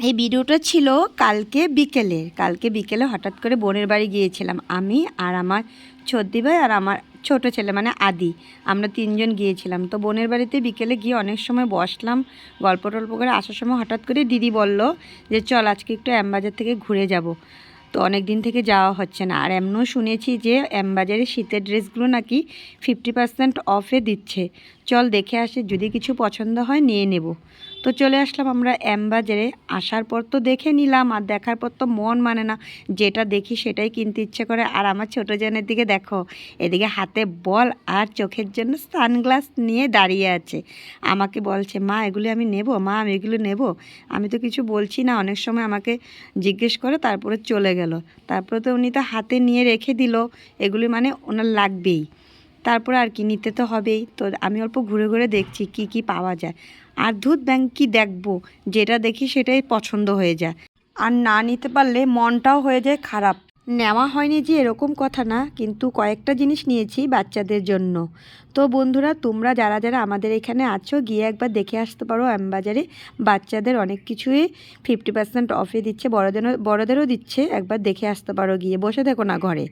এই ভিডিওটা ছিল কালকে বিকেলে হঠাৎ করে বোনের বাড়ি গিয়েছিলাম আমি আর আমার ছোদ্দি ভাই আর আমার ছোট ছেলে মানে আদি। আমরা তিনজন গিয়েছিলাম। তো বোনের বাড়িতে বিকেলে গিয়ে অনেক সময় বসলাম, গল্প টল্প করে আসার সময় হঠাৎ করে দিদি বলল যে চল আজকে একটু শ্যামবাজার থেকে ঘুরে যাব। তো অনেক দিন থেকে যাওয়া হচ্ছে না। আর এমনও শুনেছি যে শ্যামবাজারে শীতের ড্রেসগুলো নাকি 50% অফে দিচ্ছে। চল দেখে আসি, যদি কিছু পছন্দ হয় নিয়ে নেব। তো চলে আসলাম আমরা শ্যামবাজারে। আসার পর তো দেখে নিলাম, আর দেখার পর তো মন মানে না, যেটা দেখি সেটাই কিনতে ইচ্ছে করে। আর আমার ছোটো জনের দিকে দেখো, এদিকে হাতে বল আর চোখের জন্য সানগ্লাস নিয়ে দাঁড়িয়ে আছে। আমাকে বলছে মা এগুলি আমি নেব, মা আমি এগুলো নেব। আমি তো কিছু বলছি না, অনেক সময় আমাকে জিজ্ঞেস করে তারপরে চলে গেল। তারপরে তো উনি তো হাতে নিয়ে রেখে দিল, এগুলি মানে ওনার লাগবেই। তারপরে আর কি নিতে তো হবেই। তো আমি অল্প ঘুরে ঘুরে দেখছি কি কি পাওয়া যায়। আর ধুত ব্যাংক কি দেখবো, যেটা দেখি সেটাই পছন্দ হয়ে যায়। আর না নিতে পারলে মনটাও হয়ে যায় খারাপ। নেওয়া হয়নি যে এরকম কথা না, কিন্তু কয়েকটা জিনিস নিয়েছি বাচ্চাদের জন্য। তো বন্ধুরা, তোমরা যারা যারা আমাদের এখানে আছো গিয়ে একবার দেখে আসতে পারো শ্যামবাজারে। বাচ্চাদের অনেক কিছুই 50% অফে দিচ্ছে, বড়দেরও দিচ্ছে। একবার দেখে আসতে পারো, গিয়ে বসে দেখো না ঘরে।